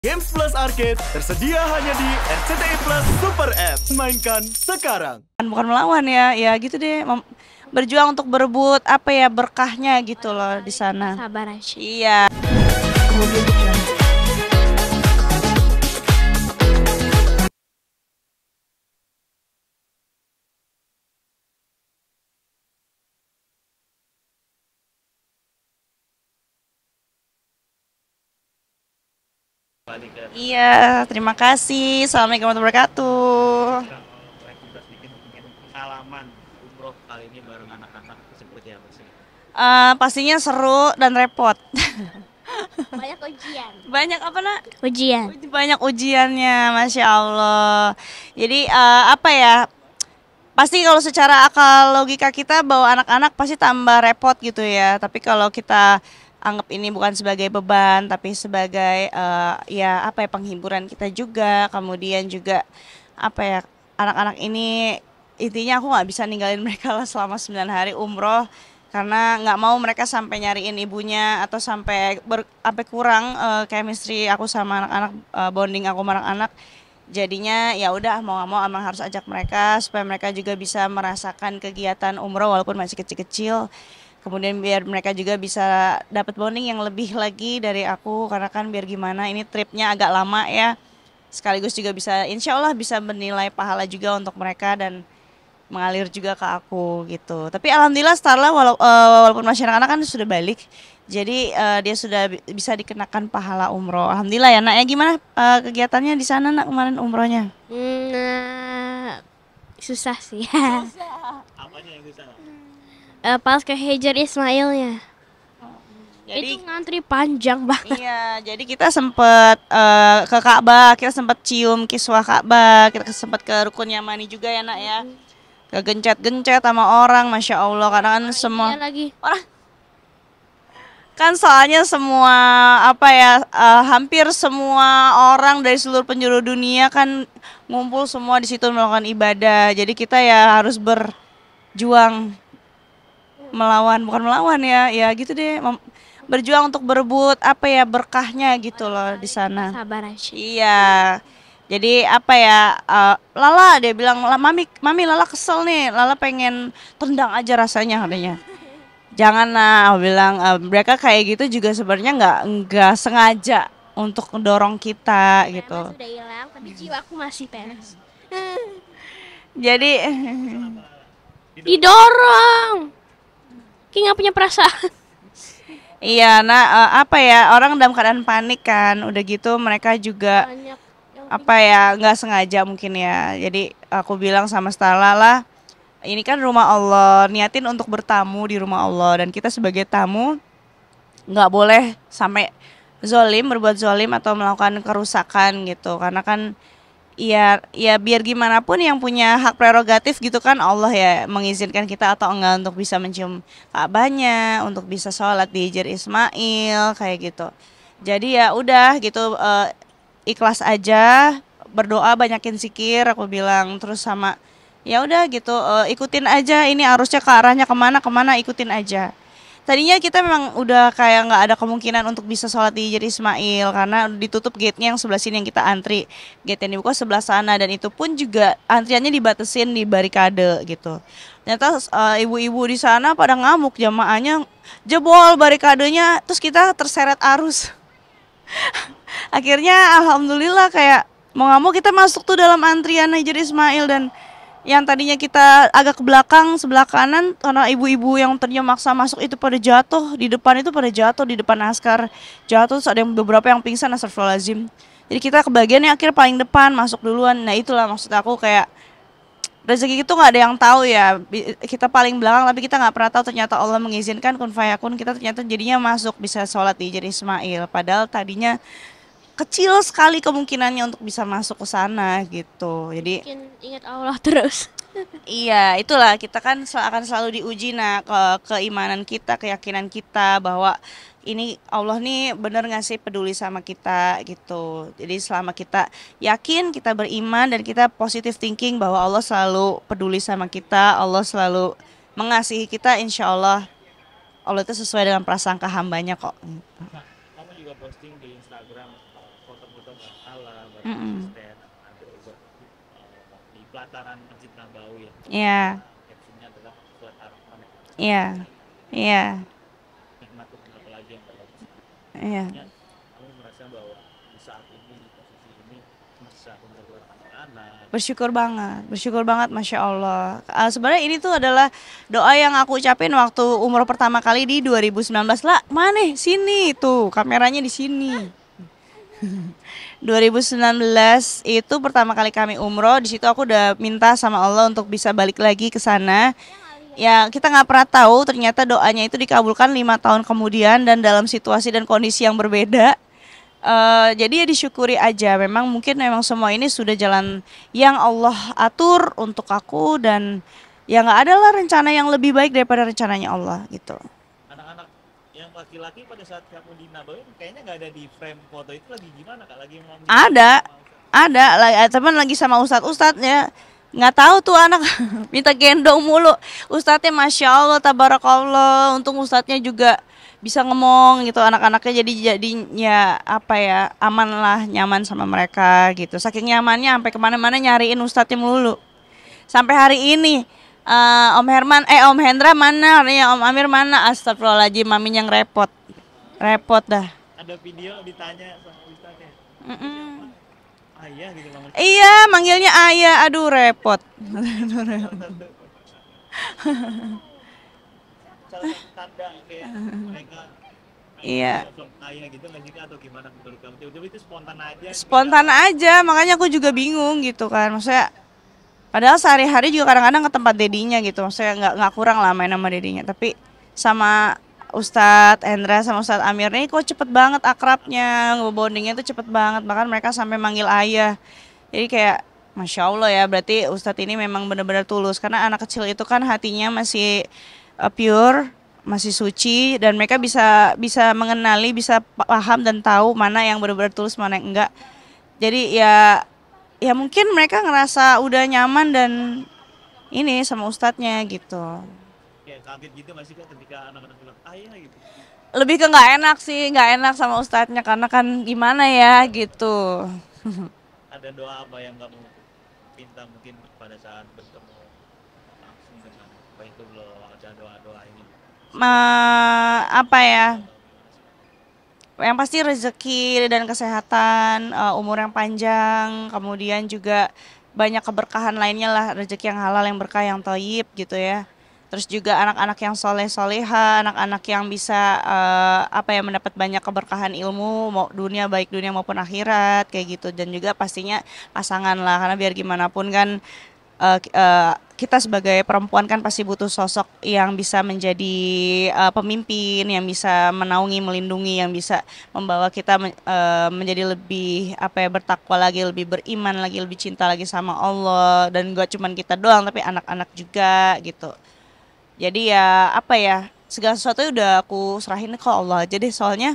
Games Plus Arcade tersedia hanya di RCTI Plus Super App. Mainkan sekarang. Bukan melawan ya, ya gitu deh. Berjuang untuk berebut apa ya berkahnya gitu loh di sana. Sabar aja. Iya. Iya, terima kasih. Assalamualaikum warahmatullahi wabarakatuh. Kita sedikit mungkin pengalaman umroh kali ini bareng anak-anak seperti apa sih? Pastinya seru dan repot. Banyak ujian. Banyak apa nak? Ujian. Banyak ujiannya, masya Allah. Jadi apa ya? Pasti kalau secara akal logika kita bawa anak-anak pasti tambah repot gitu ya. Tapi kalau kita anggap ini bukan sebagai beban, tapi sebagai ya apa ya penghiburan kita juga. Kemudian juga apa ya anak-anak ini intinya aku nggak bisa ninggalin mereka lah selama 9 hari umroh karena nggak mau mereka sampai nyariin ibunya atau sampai kurang chemistry aku sama anak-anak, bonding aku sama anak-anak. Jadinya ya udah mau nggak mau emang harus ajak mereka supaya mereka juga bisa merasakan kegiatan umroh walaupun masih kecil-kecil. Kemudian biar mereka juga bisa dapat bonding yang lebih lagi dari aku karena kan biar gimana ini tripnya agak lama ya. Sekaligus juga bisa insya Allah bisa bernilai pahala juga untuk mereka dan mengalir juga ke aku gitu. Tapi alhamdulillah Starla walaupun masih anak-anak kan sudah balik. Jadi dia sudah bisa dikenakan pahala umroh. Alhamdulillah ya nak ya gimana kegiatannya di sana nak kemarin umrohnya? Susah sih. Apanya yang bisa? Pas ke Hajar Ismailnya. Jadi Itu ngantri panjang banget. iya, jadi kita sempat ke Ka'bah, kita sempat cium kiswah Ka'bah, kita sempat ke Rukun Yamani juga ya nak ya. Kegencet-gencet sama orang, masya Allah, karena kan semua Iya lagi. orang kan soalnya semua apa ya hampir semua orang dari seluruh penjuru dunia kan ngumpul semua di situ melakukan ibadah. Jadi kita ya harus berjuang melawan, bukan melawan ya, ya gitu deh. Berjuang untuk berebut apa ya berkahnya gitu loh di sana. Sabar aja. Iya. Jadi apa ya Lala dia bilang mami Lala kesel nih, Lala pengen tendang aja rasanya katanya. Jangan lah, aku bilang mereka kayak gitu juga sebenarnya nggak sengaja untuk mendorong kita gitu. PMS sudah hilang, tapi jiwaku masih PMS. Jadi Didorong. Ki nggak punya perasaan. iya, nah apa ya orang dalam keadaan panik kan, udah gitu mereka juga Banyak yang apa ya nggak sengaja mungkin ya. Jadi aku bilang sama Stella lah, ini kan rumah Allah, niatin untuk bertamu di rumah Allah dan kita sebagai tamu nggak boleh sampai berbuat zolim atau melakukan kerusakan gitu karena kan ya biar gimana pun yang punya hak prerogatif gitu kan Allah ya mengizinkan kita atau enggak untuk bisa mencium Ka'bahnya, untuk bisa sholat di Hajar Ismail kayak gitu. Jadi ya udah gitu ikhlas aja, berdoa banyakin zikir aku bilang terus sama ya udah gitu ikutin aja ini arusnya ke arahnya kemana kemana ikutin aja. Tadinya kita memang udah kayak nggak ada kemungkinan untuk bisa sholat di Hajar Ismail karena ditutup gate-nya yang sebelah sini yang kita antri. Gate yang dibuka sebelah sana dan itu pun juga antriannya dibatasin di barikade gitu. Ternyata ibu-ibu di sana pada ngamuk jamaahnya jebol barikadenya terus kita terseret arus. Akhirnya alhamdulillah kayak mau nggak mau kita masuk tuh dalam antrian Hajar Ismail dan yang tadinya kita agak ke belakang sebelah kanan karena ibu-ibu yang tadinya maksa masuk itu pada jatuh di depan itu pada jatuh di depan askar jatuh terus ada yang beberapa yang pingsan astagfirullahaladzim. Jadi kita kebagian yang akhir paling depan masuk duluan. Nah itulah maksud aku kayak rezeki itu nggak ada yang tahu ya kita paling belakang tapi kita nggak pernah tahu ternyata Allah mengizinkan kun fayakun kita ternyata jadinya masuk bisa sholat di Hajar Ismail padahal tadinya kecil sekali kemungkinannya untuk bisa masuk ke sana gitu. Jadi bikin ingat Allah terus. iya, itulah kita kan akan selalu diuji nah keimanan kita, keyakinan kita bahwa ini Allah nih bener nggak sih peduli sama kita gitu. Jadi selama kita yakin, kita beriman dan kita positive thinking bahwa Allah selalu peduli sama kita, Allah selalu mengasihi kita, insya Allah Allah itu sesuai dengan prasangka hambanya kok. Kamu juga posting di Instagram foto-foto Allah, bareng Mm-mm. asisten, ada juga di pelataran Masjid Nabawi ya. Iya, Captionnya adalah surat Ar-Rahman. iya, iya, Nikmat itu apalagi yang terbaik. iya. Artinya kamu merasa bahwa di saat ini di posisi ini bisa untuk anak-anak. Bersyukur banget, masya Allah. Sebenarnya ini tuh adalah doa yang aku ucapin waktu umroh pertama kali di 2019 lah. Mana? Sini tuh, kameranya di sini. 2019 itu pertama kali kami umroh. Di situ aku udah minta sama Allah untuk bisa balik lagi ke sana. Ya kita nggak pernah tahu ternyata doanya itu dikabulkan 5 tahun kemudian dan dalam situasi dan kondisi yang berbeda. Jadi ya disyukuri aja. Memang semua ini sudah jalan yang Allah atur untuk aku dan ya nggak ada lah rencana yang lebih baik daripada rencananya Allah gitu. Anak-anak yang laki-laki pada saat kamu di Nabawi kayaknya nggak ada di frame foto itu, lagi gimana kak? Lagi mau Ada teman lagi sama ustadz ya. Nggak tahu tuh anak minta gendong mulu. Ustadznya masya Allah tabarakallah. Untung ustadznya juga bisa ngomong gitu, anak-anaknya jadinya apa ya, aman lah, nyaman sama mereka gitu. Saking nyamannya sampai kemana-mana nyariin ustadznya melulu. Sampai hari ini Om Hendra mana, ya Om Amir mana, astagfirullahaladzim, mami yang repot dah. ada video ditanya sama ustadznya, Mm-mm. ayah gitu bang. Iya, manggilnya ayah, aduh repot. Salah satu tanda kayak mereka Iya, ayah gitu nggak sih Kak? Atau gimana menurut kamu? Tiba-tiba itu spontan aja. spontan aja, makanya aku juga bingung gitu kan. Maksudnya, padahal sehari-hari juga kadang-kadang ke tempat dedinya gitu. Maksudnya nggak kurang lah main sama dedinya. Tapi sama Ustadz Hendra sama Ustadz Amir nih kok cepet banget akrabnya, bondingnya tuh cepet banget. Bahkan mereka sampai manggil ayah. Jadi kayak Masya Allah ya, berarti Ustadz ini memang benar-benar tulus. Karena anak kecil itu kan hatinya masih pure, masih suci, dan mereka bisa mengenali, bisa paham dan tahu mana yang benar-benar tulus, mana yang enggak. Jadi ya mungkin mereka ngerasa udah nyaman dan ini sama ustadznya gitu. Kayak kaget gitu nggak sih Kak ketika anak-anak bilang ayah gitu? Lebih ke nggak enak sama ustadznya karena kan gimana ya gitu. Ada doa apa yang kamu minta mungkin pada saat bertemu langsung dengan Baitullah, ada doa-doa ini? Apa ya? Yang pasti rezeki dan kesehatan, umur yang panjang, kemudian juga banyak keberkahan lainnya lah, rezeki yang halal, yang berkah, yang thayyib gitu ya. Terus juga anak-anak yang soleh soleha, anak-anak yang bisa mendapat banyak keberkahan ilmu, mau dunia baik dunia maupun akhirat kayak gitu. Dan juga pastinya pasangan lah, karena biar gimana pun kan kita sebagai perempuan kan pasti butuh sosok yang bisa menjadi pemimpin, yang bisa menaungi, melindungi, yang bisa membawa kita menjadi lebih bertakwa lagi, lebih beriman lagi, lebih cinta lagi sama Allah. Dan gak cuman kita doang tapi anak-anak juga gitu. Jadi ya segala sesuatu udah aku serahin ke Allah aja deh, soalnya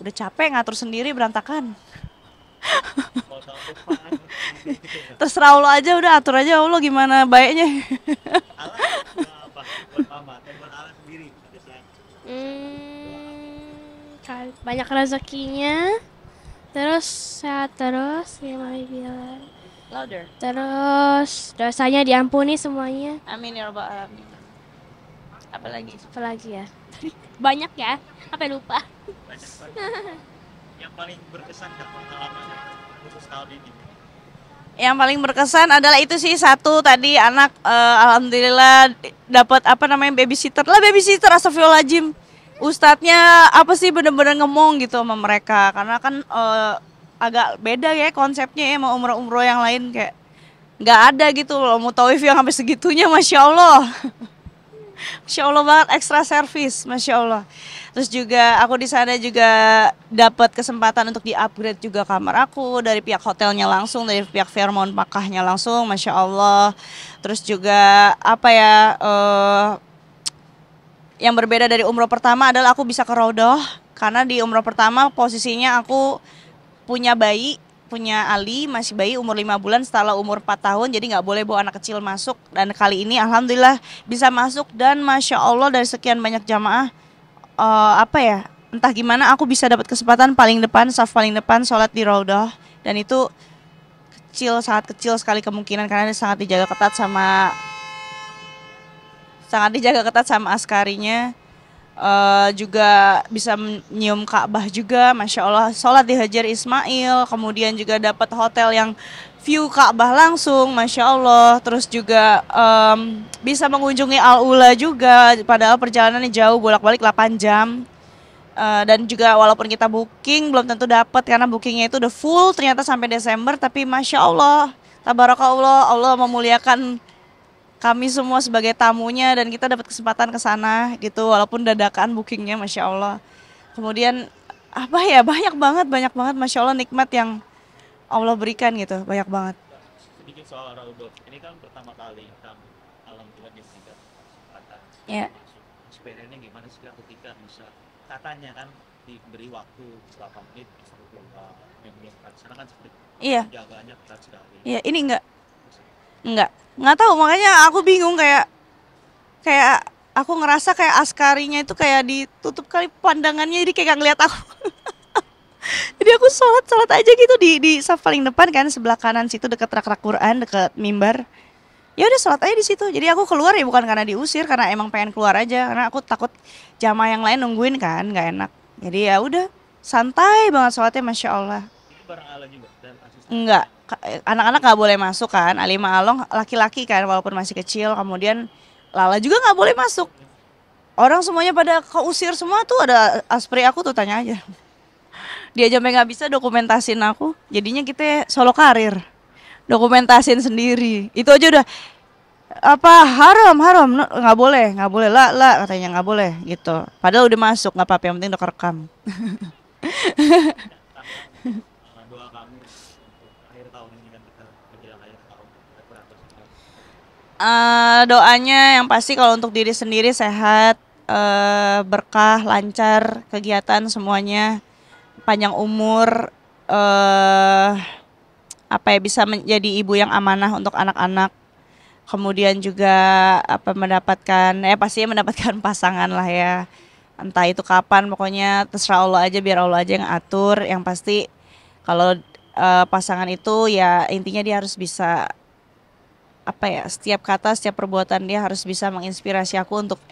udah capek ngatur sendiri berantakan. Mau tahun depan gitu. Terserah Allah aja, udah atur aja Allah gimana baiknya. Allah apa buat mama dan buat Allah sendiri pada saat Banyak rezekinya, terus sehat terus, ya Mami bilang. Louder. Terus dosanya diampuni semuanya. Amin ya rabbal alamin. Apalagi? Apalagi ya? Banyak ya, apa lupa. banyak banget yang paling berkesan Kak pengalaman khusus tahun ini? Yang paling berkesan adalah itu sih, satu tadi anak alhamdulillah dapat babysitter astagfirullahaladzim. Ustadznya bener-bener ngomong gitu sama mereka, karena kan agak beda ya konsepnya ya sama umroh-umroh yang lain, kayak nggak ada gitu loh mutawif yang sampai segitunya, masya Allah. Masya Allah banget, extra service, masya Allah. Terus juga aku di sana juga dapat kesempatan untuk di-upgrade juga kamar aku dari pihak hotelnya langsung, dari pihak Fairmont Makkahnya langsung, masya Allah. Terus juga yang berbeda dari umroh pertama adalah aku bisa ke Raudhah, karena di umroh pertama posisinya aku punya Ali masih bayi umur 5 bulan setelah umur 4 tahun, jadi nggak boleh bawa anak kecil masuk. Dan kali ini alhamdulillah bisa masuk, dan masya Allah dari sekian banyak jamaah entah gimana aku bisa dapat kesempatan paling depan, saf paling depan sholat di Raudhah. dan itu kecil, sangat kecil sekali kemungkinan karena dia sangat dijaga ketat sama askarinya. Juga bisa menyium Ka'bah juga, Masya Allah, sholat di Hajar Ismail, kemudian juga dapat hotel yang view Ka'bah langsung, Masya Allah. Terus juga bisa mengunjungi Al-Ula juga, padahal perjalanannya jauh, bolak-balik 8 jam. Dan juga walaupun kita booking belum tentu dapat karena bookingnya itu udah full ternyata sampai Desember, tapi Masya Allah, tabarakallah, Allah memuliakan kami semua sebagai tamunya dan kita dapat kesempatan ke sana gitu walaupun dadakan bookingnya, Masya Allah. Kemudian apa ya, banyak banget Masya Allah nikmat yang Allah berikan gitu, banyak banget. Sedikit soal Raudhah. Ini kan pertama kali kamu alhamdulillah diberikan kesempatan Ya. masuk. Experience-nya gimana sih Kak, ketika bisa katanya kan diberi waktu berapa menit bisa keluar memang sana kan seperti Iya, penjagaannya ketat sekali. iya, ini nggak tahu, makanya aku bingung, kayak kayak aku ngerasa kayak askarinya itu kayak ditutup kali pandangannya, jadi kayak gak ngeliat aku. Jadi aku sholat aja gitu di saf paling depan kan, sebelah kanan situ deket rak Quran, deket mimbar. Ya udah sholat aja di situ. Jadi aku keluar ya bukan karena diusir, karena emang pengen keluar aja, karena aku takut jamaah yang lain nungguin kan, nggak enak. Jadi ya udah santai banget sholatnya, Masya Allah. Itu bareng Allah juga dan asisten. Enggak, anak-anak nggak boleh masuk kan, Alima Along laki-laki kan walaupun masih kecil, kemudian Lala juga nggak boleh masuk. Orang semuanya pada keusir semua tuh, ada aspri aku tuh, tanya aja. Dia aja sampai nggak bisa dokumentasin aku, jadinya kita solo karir, dokumentasin sendiri. Itu aja udah apa, haram, nggak boleh lah katanya, nggak boleh gitu. Padahal udah masuk, nggak apa-apa, yang penting udah kerekam. Doa kamu untuk akhir tahun ini kan kita menjelang akhir tahun kita beratur sekali. Doanya yang pasti kalau untuk diri sendiri sehat, berkah, lancar kegiatan semuanya, panjang umur, apa ya, bisa menjadi ibu yang amanah untuk anak-anak. Kemudian juga apa, pastinya mendapatkan pasangan lah ya. Entah itu kapan, pokoknya terserah Allah aja, biar Allah aja yang atur. Yang pasti kalau pasangan itu ya intinya dia harus bisa, apa ya, setiap kata, setiap perbuatan dia harus bisa menginspirasi aku untuk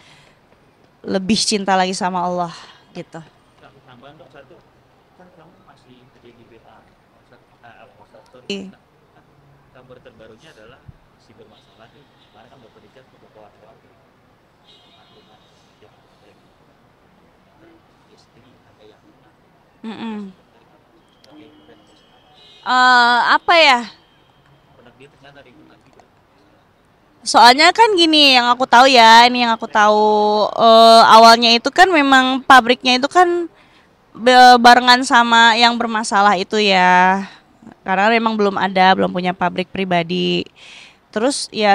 lebih cinta lagi sama Allah gitu. Aku tambahan dong satu, kan kamu masih kerja di BA, Postator. Iya. Nah, kabar terbarunya adalah si bermasalah nih. Kemarin kan baru nikah beberapa waktu kandungan yang istri ada yang Mm-mm. sebagai brand Apa ya? produk dia ternyata lingkungan juga. Soalnya kan gini, yang aku tahu ya, ini yang aku tahu, awalnya itu kan memang pabriknya itu kan barengan sama yang bermasalah itu ya. Karena memang belum punya pabrik pribadi. Terus ya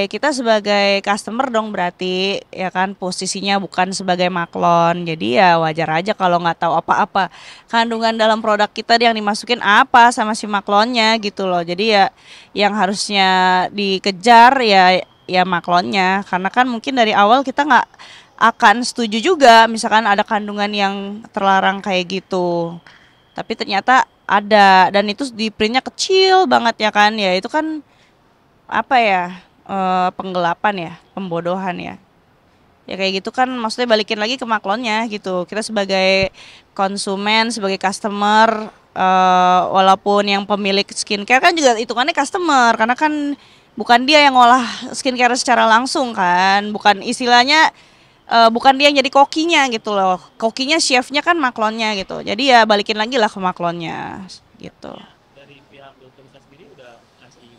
kita sebagai customer dong, berarti ya kan posisinya bukan sebagai maklon. Jadi ya wajar aja kalau nggak tahu apa-apa kandungan dalam produk kita yang dimasukin apa sama si maklonnya gitu loh. Jadi ya yang harusnya dikejar ya maklonnya, karena kan mungkin dari awal kita nggak akan setuju juga misalkan ada kandungan yang terlarang kayak gitu. Tapi ternyata ada, dan itu di printnya kecil banget ya kan, ya itu kan apa ya, penggelapan ya, pembodohan ya. Ya kayak gitu kan, maksudnya balikin lagi ke maklonnya gitu. Kita sebagai konsumen, sebagai customer, walaupun yang pemilik skincare kan juga hitungannya customer, karena kan bukan dia yang ngolah skincare secara langsung kan, bukan istilahnya, bukan dia yang jadi kokinya gitu loh. Kokinya, chefnya kan maklonnya gitu. Jadi ya balikin lagi lah ke maklonnya gitu. Dari pihak dokter sendiri udah ngasih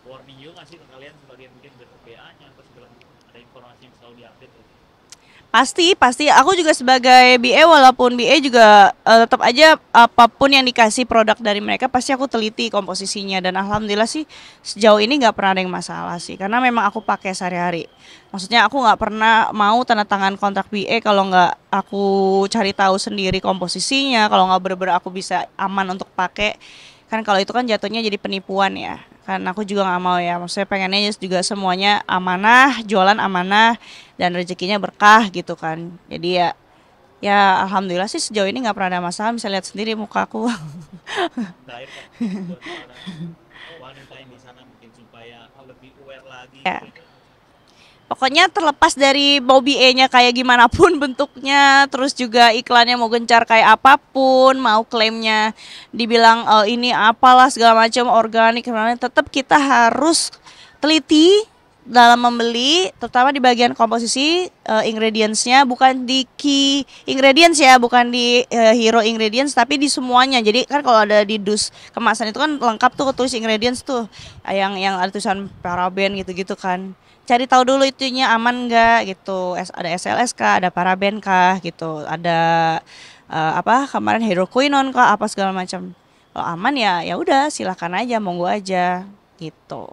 warning juga ngasih ke kalian sebagai mungkin BA-nya atau segala macam, ada informasi yang selalu diupdate gitu. Pasti. Aku juga sebagai BA, walaupun BA juga tetap aja apapun yang dikasih produk dari mereka pasti aku teliti komposisinya, dan alhamdulillah sih sejauh ini nggak pernah ada yang masalah sih, karena memang aku pakai sehari-hari. Maksudnya aku nggak pernah mau tanda tangan kontrak BA kalau nggak aku cari tahu sendiri komposisinya, kalau nggak bener-bener aku bisa aman untuk pakai. Kan kalau itu kan jatuhnya jadi penipuan ya. Kan aku juga nggak mau ya. Maksudnya pengennya juga semuanya amanah, jualan amanah, dan rezekinya berkah gitu kan. Jadi ya Ya alhamdulillah sih sejauh ini nggak pernah ada masalah, bisa lihat sendiri mukaku. Terakhir kan buat para wanita yang di sana mungkin supaya lebih aware lagi Ya. gitu. Pokoknya terlepas dari bau BA-nya kayak gimana pun bentuknya, terus juga iklannya mau gencar kayak apapun, mau klaimnya dibilang ini apalah segala macam organik, tetap kita harus teliti dalam membeli, terutama di bagian komposisi ingredients-nya, bukan di key ingredients ya, bukan di hero ingredients, tapi di semuanya. Jadi kan kalau ada di dus kemasan itu kan lengkap tuh tulis ingredients tuh, yang ada tulisan paraben gitu-gitu kan. Cari tahu dulu itunya aman nggak gitu, ada SLS kah, ada paraben kah gitu, ada apa kemarin hydroquinone kah, apa segala macam. Kalau aman ya ya udah silakan aja, monggo aja gitu.